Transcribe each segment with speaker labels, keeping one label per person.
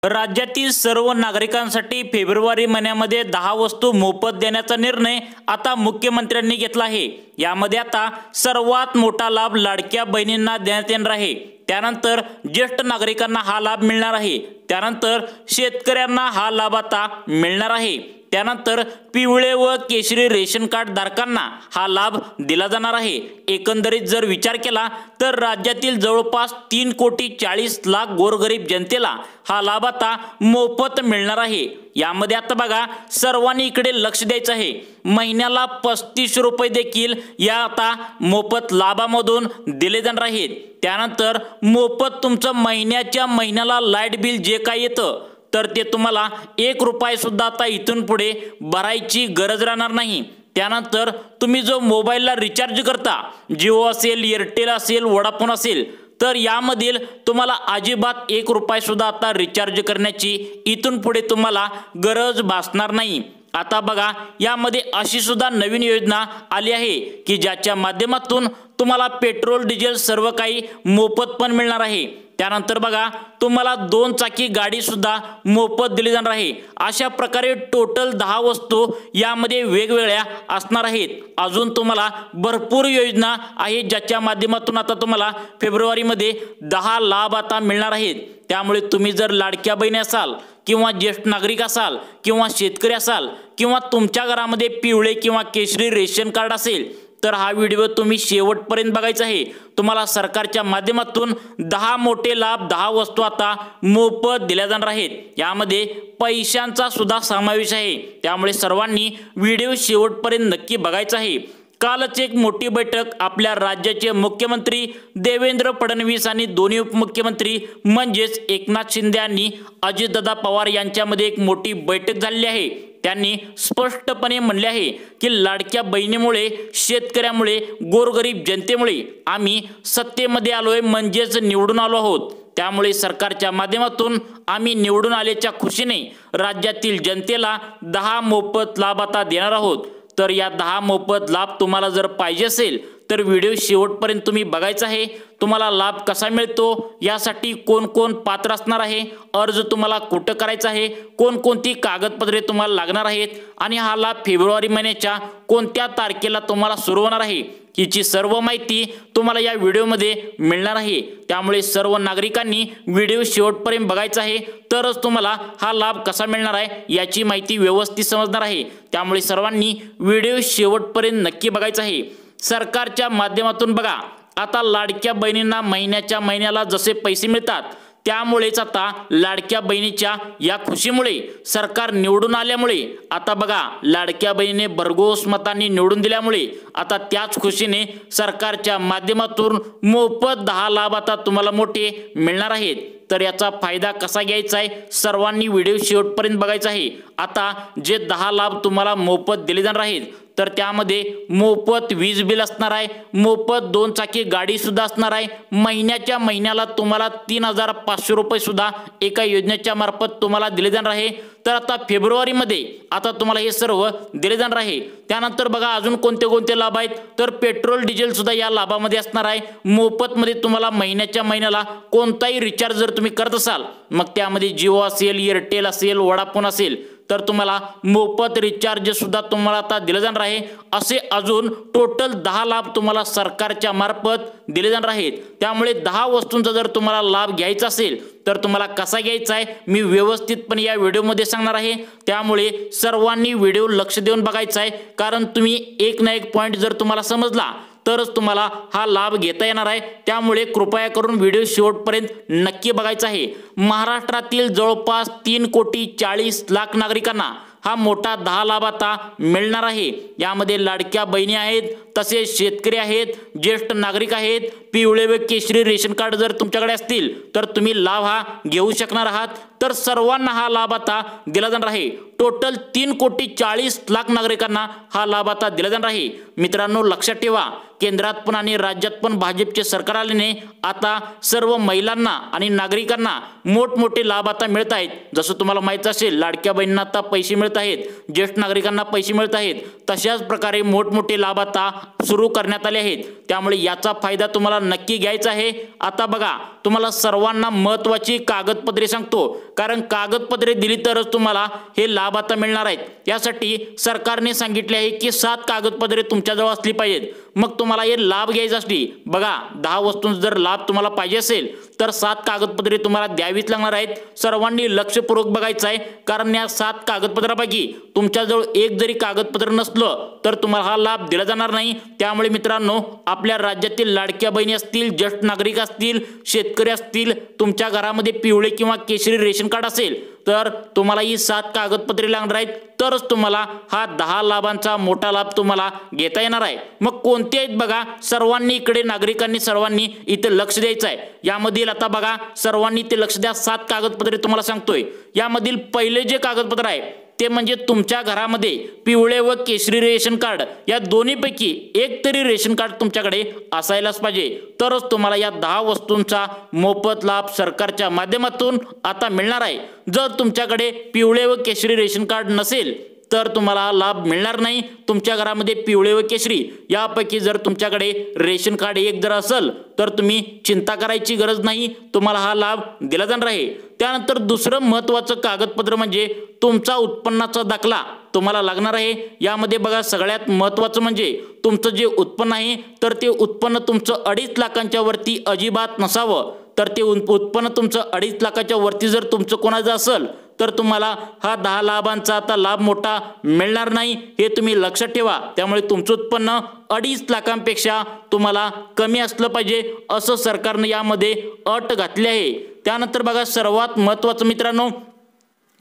Speaker 1: राज्यातील सर्व नागरिकांसाठी फेब्रुवारी महिन्यामध्ये 10 वस्तू मोफत देण्याचा निर्णय आता मुख्यमंत्र्यांनी घेतला आहे। यामध्ये आता सर्वात मोठा लाभ लाडक्या बहिणींना देण्यात येणार आहे। त्यानंतर ज्येष्ठ नागरिकांना हा लाभ मिळणार आहे। त्यानंतर शेतकऱ्यांना हा लाभ आता मिळणार आहे। त्यानंतर पिवळे व केशरी रेशन कार्ड धारकांना हा लाभ दिला जाणार आहे। एकंदरीत जर विचार केला तर राज्यातील जवळपास 3,40,00,000 गोरगरीब जनतेला हा लाभ आता मोफत मिळणार आहे। यामध्ये आता बघा सर्वांनी इकडे लक्ष द्यायचं आहे। महिन्याला 35 रुपये देखील या आता मोफत लाभामधून दिले जाणार आहेत। त्यानंतर मोफत तुमचं महिन्याच्या महिन्याला लाईट बिल जे काही येतं तर ते तुम्हाला 1 रुपया सुद्धा आता इथून पुढे भरायची गरज राहणार नाही। त्यानंतर तुम्ही जो मोबाईलला रिचार्ज करता, जिओ असेल, एअरटेल असेल, वोडाफोन असेल, तर यामधील तुम्हाला अजिबात 1 रुपया सुद्धा आता रिचार्ज करण्याची इथून पुढे तुम्हाला गरज भासणार नाही। आता बघा यामध्ये अशी सुद्धा नवीन योजना आली आहे की ज्याच्या माध्यमातून तुम्हाला पेट्रोल डिझेल सर्व काही मोफत पण मिळणार आहे। त्यानंतर बघा तुम्हाला 2 चाकी गाडी सुद्धा मोफत दिली जाणार आहे। अशा प्रकारे टोटल 10 वस्तू यामध्ये वेगवेगळ्या असणार आहेत। अजून तुम्हाला भरपूर योजना आहेत ज्याच्या माध्यमातून आता तुम्हाला फेब्रुवारीमध्ये 10 लाभ आता मिळणार आहेत। त्यामुळे तुम्ही जर लाडक्या बहिणी असाल किंवा ज्येष्ठ नागरिक असाल किंवा शेतकरी असाल किंवा तुमच्या घरामध्ये पिवळे किंवा केशरी रेशन कार्ड असेल तर हा व्हिडिओ तुम्ही शेवटपर्यंत बघायचा आहे। तुम्हाला सरकारच्या माध्यमातून 10 मोठे लाभ 10 वस्तू आता मोफत दिल्या जाणार आहेत। यामध्ये पैशांचा सुद्धा समावेश आहे। त्यामुळे सर्वांनी व्हिडिओ शेवटपर्यंत नक्की बघायचा आहे। कालच एक मोठी बैठक आपल्या राज्याचे मुख्यमंत्री देवेंद्र फडणवीस आणि दोन्ही उपमुख्यमंत्री म्हणजेच एकनाथ शिंदे आणि अजितदादा पवार यांच्यामध्ये एक मोठी बैठक झाली आहे। त्यांनी स्पष्टपणे म्हणले आहे की लाडक्या बहिणीमुळे, शेतकऱ्यामुळे, गोरगरीब जनतेमुळे आम्ही सत्तेमध्ये आलोय म्हणजेच निवडून आलो आहोत। त्यामुळे सरकारच्या माध्यमातून आम्ही निवडून आल्याच्या खुशीने राज्यातील जनतेला 10 मोफत लाभ आता देणार आहोत। तर या 10 मोफत लाभ तुम्हाला जर पाहिजे असेल तर व्हिडिओ शेवटपर्यंत तुम्ही बघायचा आहे। तुम्हाला लाभ कसा मिळतो, यासाठी कोण कोण पात्र असणार आहे, अर्ज तुम्हाला कुठं करायचा आहे, कोणकोणती कागदपत्रे तुम्हाला लागणार आहेत आणि हा लाभ फेब्रुवारी महिन्याच्या कोणत्या तारखेला तुम्हाला सुरू होणार आहे याची सर्व माहिती तुम्हाला या व्हिडिओमध्ये मिळणार आहे। त्यामुळे सर्व नागरिकांनी व्हिडिओ शेवटपर्यंत बघायचा आहे तरच तुम्हाला हा लाभ कसा मिळणार आहे याची माहिती व्यवस्थित समजणार आहे। त्यामुळे सर्वांनी व्हिडिओ शेवटपर्यंत नक्की बघायचा आहे। सरकारच्या माध्यमातून बघा आता लाडक्या बहिणींना महिन्याच्या महिन्याला जसे पैसे मिळतात त्यामुळेच आता लाडक्या बहिणीच्या या खुशीमुळे सरकार निवडून आल्यामुळे आता बघा लाडक्या बहिणीने भरघोस मतांनी निवडून दिल्यामुळे आता त्याच खुशीने सरकारच्या माध्यमातून मोफत 10 लाभ आता तुम्हाला मोठे मिळणार आहेत। तर याचा फायदा कसा घ्यायचा आहे सर्वांनी व्हिडिओ शेवटपर्यंत बघायचा आहे। आता जे 10 लाभ तुम्हाला मोफत दिले जाणार आहेत तर त्यामध्ये मोफत वीज बिल असणार आहे, मोफत 2 चाकी गाडी सुद्धा असणार आहे, महिन्याच्या महिन्याला तुम्हाला 3,500 रुपये सुद्धा एका योजनेच्या मार्फत तुम्हाला दिले जाणार आहे। तर आता फेब्रुवारीमध्ये आता तुम्हाला हे सर्व दिले जाणार आहे। त्यानंतर बघा अजून कोणते कोणते लाभ आहेत तर पेट्रोल डिझेल सुद्धा या लाभामध्ये असणार आहे। मोफतमध्ये तुम्हाला महिन्याच्या महिन्याला कोणताही रिचार्ज जर तुम्ही करत असाल, मग त्यामध्ये जिओ असेल, एअरटेल असेल, वोडाफोन असेल, तर तुम्हाला मोफत रिचार्ज सुद्धा तुम्हाला आता दिले जाणार आहे। असे अजून टोटल 10 लाभ तुम्हाला सरकारच्या मार्फत दिले जाणार आहेत। त्यामुळे 10 वस्तूंचा जर तुम्हाला लाभ घ्यायचा असेल तर तुम्हाला कसा घ्यायचा आहे मी व्यवस्थितपणे या व्हिडिओमध्ये सांगणार आहे। त्यामुळे सर्वांनी व्हिडिओ लक्ष देऊन बघायचा आहे, कारण तुम्ही एक ना एक पॉइंट जर तुम्हाला समजला तरच तुम्हाला हा लाभ घेता येणार आहे। त्यामुळे कृपया करून व्हिडिओ शेवटपर्यंत नक्की बघायचा आहे। महाराष्ट्रातील जवळपास 3,40,00,000 नागरिकांना हा मोठा 10 लाभ आता मिळणार आहे। यामध्ये लाडक्या बहिणी आहेत, तसेच शेतकरी आहेत, ज्येष्ठ नागरिक आहेत, पिवळे व केशरी रेशन कार्ड जर तुमच्याकडे असतील तर तुम्ही लाभ हा घेऊ शकणार आहात। तर सर्वांना हा लाभ आता दिला जाणार आहे। टोटल 3,40,00,000 नागरिकांना हा लाभ आता दिला जाणार आहे। मित्रांनो लक्षात ठेवा, केंद्रात पण आणि राज्यात पण भाजपचे सरकार आल्याने आता सर्व महिलांना आणि नागरिकांना मोठमोठे लाभ आता मिळत आहेत। जसं तुम्हाला माहित असेल लाडक्या बहिणींना आता पैसे मिळत आहेत, ज्येष्ठ नागरिकांना पैसे मिळत आहेत, तशाच प्रकारे मोठमोठे लाभ आता सुरू करण्यात आले आहेत, त्यामुळे याचा फायदा तुम्हाला नक्की घ्यायचा आहे। आता बघा, तुम्हाला सर्वांना महत्त्वाची कागदपत्रे सांगतो, कारण कागदपत्रे दिली तरच तुम्हाला हे लाभ आता मिळणार आहेत। यासाठी सरकारने सांगितले आहे की 7 कागदपत्रे तुमच्याजवळ असली पाहिजेत, मग तुम्हाला हे लाभ घ्यायचे असली। बघा, 10 वस्तूंचा जर लाभ तुम्हाला पाहिजे असेल तर 7 कागदपत्रे तुम्हाला द्यावीच लागणार आहेत। सर्वांनी लक्षपूर्वक बघायचं आहे, कारण या 7 कागदपत्रापैकी तुमच्याजवळ एक जरी कागदपत्र नसलं तर तुम्हाला हा लाभ दिला जाणार नाही। त्यामुळे मित्रांनो, आपल्या राज्यातील लाडक्या बहिणी असतील, ज्येष्ठ नागरिक असतील, शेतकरी असतील, तुमच्या घरामध्ये पिवळे किंवा केशरी रेशन कार्ड असेल तर तुम्हाला ही 7 कागदपत्रे लागणार आहेत, तरच तुम्हाला हा 10 लाभांचा मोठा लाभ तुम्हाला घेता येणार आहे। मग कोणते आहेत बघा, सर्वांनी इकडे नागरिकांनी सर्वांनी इथे लक्ष द्यायचं आहे। यामधील आता बघा, सर्वांनी इथे लक्ष द्या, 7 कागदपत्रे तुम्हाला सांगतोय। यामधील पहिले जे कागदपत्र आहे ते म्हणजे तुमच्या घरामध्ये पिवळे व केशरी रेशन कार्ड या दोन्हीपैकी एक तरी रेशन कार्ड तुमच्याकडे असायलाच पाहिजे, तरच तुम्हाला या 10 वस्तूंचा मोफत लाभ सरकारच्या माध्यमातून आता मिळणार आहे। जर तुमच्याकडे पिवळे व केशरी रेशन कार्ड नसेल तर तुम्हाला हा लाभ मिळणार नाही। तुमच्या घरामध्ये पिवळे व केशरी यापैकी जर तुमच्याकडे रेशन कार्ड एक जर असेल तर तुम्ही चिंता करायची गरज नाही, तुम्हाला हा लाभ दिला जाणार आहे। त्यानंतर दुसरं महत्त्वाचं कागदपत्र म्हणजे तुमचा उत्पन्नाचा दाखला तुम्हाला लागणार आहे। यामध्ये बघा, सगळ्यात महत्त्वाचं म्हणजे तुमचं जे उत्पन्न आहे तर ते उत्पन्न तुमचं 2.5 लाखांच्या वरती अजिबात नसावं। तर ते उत्पन्न तुमचं 2.5 लाखाच्या वरती जर तुमचं कोणाचं असेल तर तुम्हाला हा 10 लाभांचा आता लाभ मोठा मिळणार नाही, हे तुम्ही लक्षात ठेवा। त्यामुळे तुमचं उत्पन्न 2.5 लाखांपेक्षा तुम्हाला कमी असलं पाहिजे, असं सरकारनं यामध्ये अट घातली आहे। त्यानंतर बघा, सर्वात महत्त्वाचं मित्रांनो,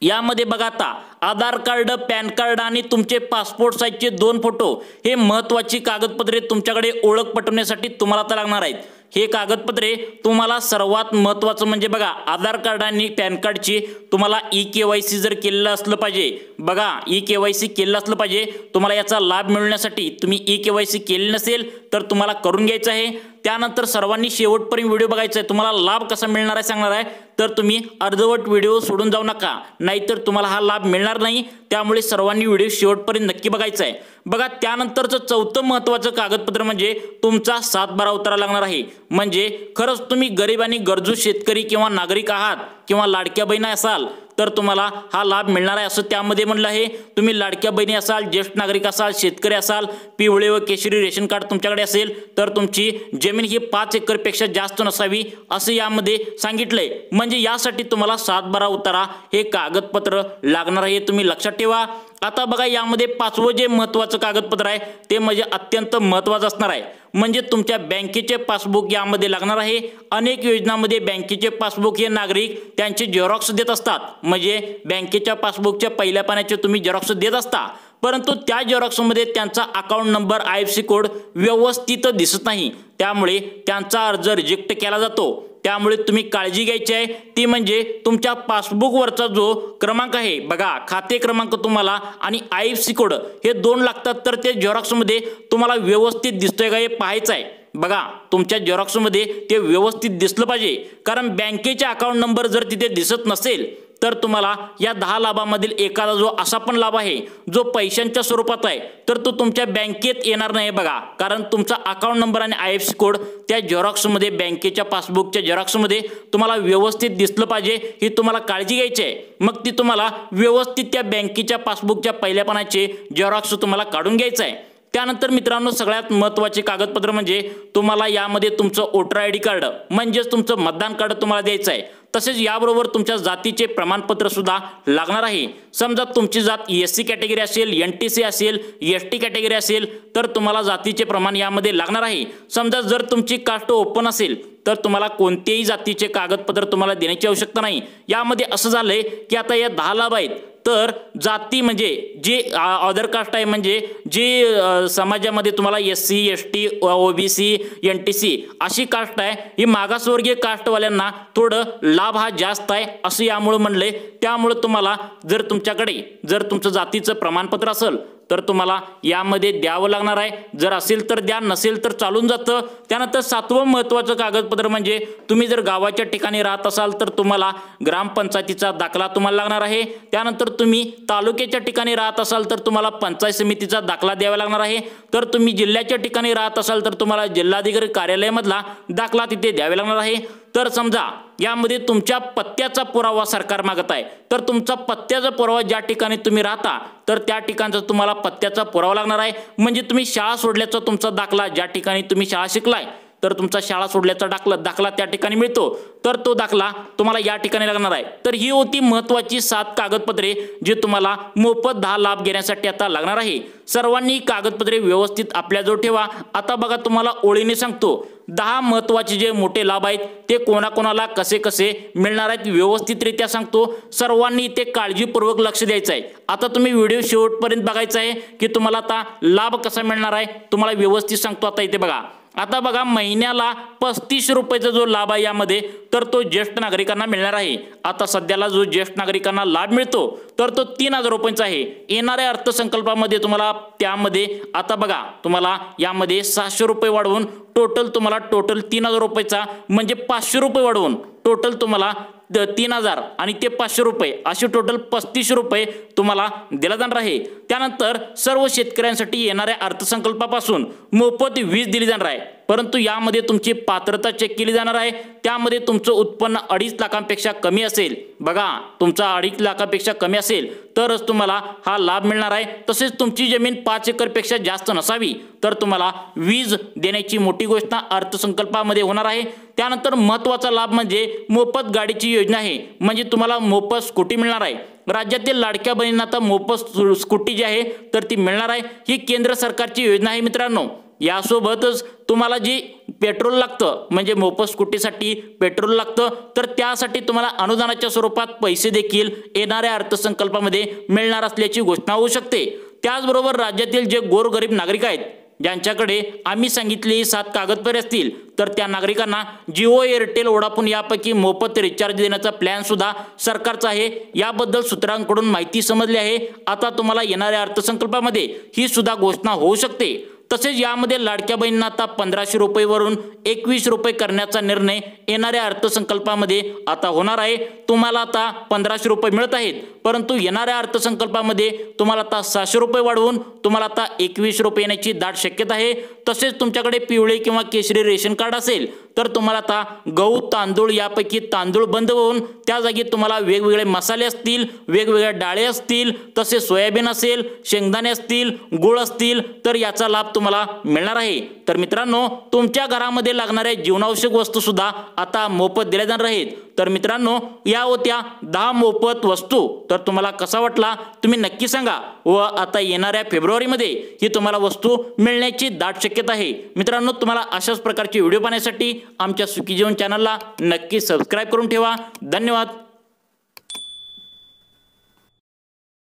Speaker 1: यामध्ये बघा, आता आधार कार्ड, पॅन कार्ड आणि तुमचे पासपोर्ट साईजचे 2 फोटो हे महत्त्वाची कागदपत्रे तुमच्याकडे ओळख पटवण्यासाठी तुम्हाला आता लागणार आहेत। हे कागदपत्रे तुम्हाला सर्वात महत्त्वाचं म्हणजे बघा, आधार कार्ड आणि पॅन कार्डची तुम्हाला ई-KYC जर केलेलं असलं पाहिजे। बघा, ई-KYC केलेलं असलं पाहिजे। तुम्हाला याचा लाभ मिळवण्यासाठी तुम्ही ई-KYC केले नसेल तर तुम्हाला करून घ्यायचं आहे। त्यानंतर सर्वांनी शेवटपर्यंत व्हिडिओ बघायचा आहे। तुम्हाला लाभ कसा मिळणार आहे सांगणार आहे, तर तुम्ही अर्धवट व्हिडिओ सोडून जाऊ नका, नाहीतर तुम्हाला हा लाभ मिळणार नाही। त्यामुळे सर्वांनी व्हिडिओ शेवटपर्यंत नक्की बघायचा आहे। बघा, त्यानंतरचं चौथं महत्त्वाचं कागदपत्र म्हणजे तुमचा 7/12 उतारा लागणार आहे। म्हणजे खरंच तुम्ही गरीब आणि गरजू शेतकरी किंवा नागरिक आहात किंवा लाडक्या बहिणी असाल तर तुम्हाला हा लाभ मिळणार आहे, असं त्यामध्ये म्हणलं आहे। तुम्ही लाडक्या बहिणी असाल, ज्येष्ठ नागरिक असाल, शेतकरी असाल, पिवळे व केशरी रेशन कार्ड तुमच्याकडे असेल तर तुमची जमीन ही 5 एकरपेक्षा जास्त नसावी, असं यामध्ये सांगितलंय। म्हणजे यासाठी तुम्हाला 7/12 उतारा हे कागदपत्र लागणार आहे, तुम्ही लक्षात ठेवा। आता बघा, यामध्ये 5वं जे महत्त्वाचं कागदपत्र आहे ते म्हणजे अत्यंत महत्त्वाचं असणार आहे, म्हणजे तुमच्या बँकेचे पासबुक यामध्ये लागणार आहे। अनेक योजनांमध्ये बँकेचे पासबुक हे नागरिक त्यांचे झेरॉक्स देत असतात, म्हणजे बँकेच्या पासबुकच्या पहिल्या पानाचे तुम्ही झेरॉक्स देत असता, परंतु त्या झेरॉक्समध्ये त्यांचा अकाउंट नंबर, IFSC कोड व्यवस्थित दिसत नाही, त्यामुळे त्यांचा अर्ज रिजेक्ट केला जातो। त्यामुळे तुम्ही काळजी घ्यायची आहे, ती म्हणजे तुमच्या पासबुकवरचा जो क्रमांक आहे बघा, खाते क्रमांक तुम्हाला आणि IFSC कोड हे 2 लागतात, तर ते झेरॉक्समध्ये तुम्हाला व्यवस्थित दिसतोय का हे पाहायचं आहे। बघा, तुमच्या झेरॉक्समध्ये ते व्यवस्थित दिसलं पाहिजे, कारण बँकेचा अकाउंट नंबर जर तिथे दिसत नसेल तर तुम्हाला या 10 लाभामधील एखादा जो असा पण लाभ आहे जो पैशांच्या स्वरूपात आहे तर तो तुमच्या बँकेत येणार नाही बघा, कारण तुमचा अकाउंट नंबर आणि IFSC कोड त्या झेरॉक्समध्ये, बँकेच्या पासबुकच्या झेरॉक्समध्ये तुम्हाला व्यवस्थित दिसलं पाहिजे, ही तुम्हाला काळजी घ्यायची आहे। मग ती तुम्हाला व्यवस्थित त्या बँकेच्या पासबुकच्या पहिल्या पानाचे झेरॉक्स तुम्हाला काढून घ्यायचं आहे। त्यानंतर मित्रांनो, सगळ्यात महत्त्वाचे कागदपत्र म्हणजे तुम्हाला यामध्ये तुमचं वोटर ID कार्ड म्हणजेच तुमचं मतदान कार्ड तुम्हाला द्यायचं आहे। तसेच याबरोबर तुमच्या जातीचे प्रमाणपत्र सुद्धा लागणार आहे। समजा तुमची जात SC कॅटेगरी असेल, NTC असेल, ST कॅटेगरी असेल तर तुम्हाला जातीचे प्रमाण यामध्ये लागणार आहे। समजा जर तुमची कास्ट ओपन असेल तर तुम्हाला कोणतेही जातीचे कागदपत्र तुम्हाला देण्याची आवश्यकता नाही। यामध्ये असं झालंय की आता या 10 लाभ आहेत, तर जाती म्हणजे जे अदर कास्ट आहे, म्हणजे जे समाजामध्ये तुम्हाला SC, ST, OBC, NTC अशी कास्ट आहे, ही मागासवर्गीय कास्टवाल्यांना थोडं लाभ हा जास्त आहे असं यामुळे म्हणले। त्यामुळे तुम्हाला जर तुमच्याकडे जर तुमचं जातीचं प्रमाणपत्र असेल तर तुम्हाला यामध्ये द्यावं लागणार आहे। जर असेल तर द्या, नसेल तर चालून जातं। त्यानंतर 7वं महत्त्वाचं कागदपत्र म्हणजे तुम्ही जर गावाच्या ठिकाणी राहत असाल तर तुम्हाला ग्रामपंचायतीचा दाखला तुम्हाला लागणार आहे। त्यानंतर तुम्ही तालुक्याच्या ठिकाणी राहत असाल तर तुम्हाला पंचायत समितीचा दाखला द्यावा लागणार आहे। तर तुम्ही जिल्ह्याच्या ठिकाणी राहत असाल तर तुम्हाला जिल्हाधिकारी कार्यालयामधला दाखला तिथे द्यावा लागणार आहे। तर समजा यामध्ये तुमच्या पत्त्याचा पुरावा सरकार मागत आहे, तर तुमचा पत्त्याचा पुरावा ज्या ठिकाणी तुम्ही राहता तर त्या ठिकाणचा तुम्हाला पत्त्याचा पुरावा लागणार आहे। म्हणजे तुम्ही शाळा सोडल्याचा तुमचा दाखला, ज्या ठिकाणी तुम्ही शाळा शिकलाय तर तुमचा शाळा सोडल्याचा दाखला त्या ठिकाणी मिळतो, तर तो दाखला तुम्हाला या ठिकाणी लागणार आहे। तर ही होती महत्त्वाची 7 कागदपत्रे जे तुम्हाला मोफत 10 लाभ घेण्यासाठी आता लागणार आहे। सर्वांनी कागदपत्रे व्यवस्थित आपल्याजवळ ठेवा। आता बघा तुम्हाला ओळीने सांगतो 10 महत्त्वाचे जे मोठे लाभ आहेत ते कोणाकोणाला कसे कसे मिळणार आहेत व्यवस्थितरित्या सांगतो। सर्वांनी ते काळजीपूर्वक लक्ष द्यायचं आहे। आता तुम्ही व्हिडिओ शेवटपर्यंत बघायचा आहे की तुम्हाला आता लाभ कसा मिळणार आहे तुम्हाला व्यवस्थित सांगतो। आता इथे बघा, आता बघा महिन्याला 35 रुपयाचा जो लाभ आहे यामध्ये तर तो ज्येष्ठ नागरिकांना मिळणार आहे। आता सध्याला जो ज्येष्ठ नागरिकांना लाभ मिळतो तर तो 3000 रुपयांचा आहे। येणाऱ्या अर्थसंकल्पामध्ये तुम्हाला त्यामध्ये आता बघा तुम्हाला यामध्ये 700 रुपये वाढवून टोटल 3000 रुपयाचा म्हणजे 500 रुपये वाढवून टोटल तुम्हाला 3000 आणि ते 500 रुपये असे टोटल 35 रुपये तुम्हाला दिला जाणार आहे। त्यानंतर सर्व शेतकऱ्यांसाठी येणाऱ्या अर्थसंकल्पापासून मोफत वीज दिली जाणार आहे, परंतु यामध्ये तुमची पात्रता चेक केली जाणार आहे। त्यामध्ये तुमचं उत्पन्न 2.5 लाखांपेक्षा कमी असेल, बघा तुमचा 2.5 लाखापेक्षा कमी असेल तरच तुम्हाला हा लाभ मिळणार आहे। तसेच तुमची जमीन 5 एकरपेक्षा जास्त नसावी तर तुम्हाला वीज देण्याची मोठी घोषणा अर्थसंकल्पामध्ये होणार आहे। त्यानंतर महत्त्वाचा लाभ म्हणजे मोफत गाडीची योजना आहे, म्हणजे तुम्हाला मोफत स्कूटी मिळणार आहे। राज्यातील लाडक्या बहिणींना आता मोफत स्कूटी जी आहे तर ती मिळणार आहे। ही केंद्र सरकारची योजना आहे मित्रांनो। यासोबतच तुम्हाला जी पेट्रोल लागतं म्हणजे मोफत स्कूटीसाठी पेट्रोल लागतं तर त्यासाठी तुम्हाला अनुदानाच्या स्वरूपात पैसे देखील येणाऱ्या अर्थसंकल्पामध्ये मिळणार असल्याची घोषणा होऊ शकते। त्याचबरोबर राज्यातील जे गोरगरीब नागरिक आहेत ज्यांच्याकडे आम्ही सांगितलेली 7 कागदपत्रे असतील तर त्या नागरिकांना जिओ, एअरटेल, वोडाफोन यापैकी मोफत रिचार्ज देण्याचा प्लॅन सुद्धा सरकारचा आहे। याबद्दल सूत्रांकडून माहिती समजली आहे। आता तुम्हाला येणाऱ्या अर्थसंकल्पामध्ये ही सुद्धा घोषणा होऊ शकते। तसेच यामध्ये लाडक्या बहिणींना आता 1500 रुपयेवरून 21 रुपये करण्याचा निर्णय येणाऱ्या अर्थसंकल्पामध्ये आता होणार आहे। तुम्हाला आता 1500 रुपये मिळत आहेत, परंतु येणाऱ्या अर्थसंकल्पामध्ये तुम्हाला आता 600 रुपये वाढवून तुम्हाला आता 21 रुपये येण्याची दाट शक्यता आहे। तसेच तुमच्याकडे पिवळे किंवा केशरी रेशन कार्ड असेल तर तुम्हाला आता गहू, तांदूळ यापैकी तांदूळ बंद होऊन त्या जागी तुम्हाला वेगवेगळे मसाले असतील, वेगवेगळ्या डाळे असतील, तसेच सोयाबीन असेल, शेंगदाणे असतील, गूळ असतील तर याचा लाभ तुम्हाला मिळणार आहे। तर मित्रांनो तुमच्या घरामध्ये लागणाऱ्या जीवनावश्यक वस्तू सुद्धा आता मोफत दिल्या जाणार आहेत। तर मित्रांनो या होत्या 10 मोफत वस्तू। तर तुम्हाला कसा वाटला तुम्ही नक्की सांगा व आता येणाऱ्या फेब्रुवारीमध्ये ही तुम्हाला वस्तू मिळण्याची दाट शक्यता आहे। मित्रांनो तुम्हाला अशाच प्रकारचे व्हिडिओ पाहण्यासाठी आमच्या सुखी जीवन चॅनलला नक्की सबस्क्राइब करून ठेवा। धन्यवाद।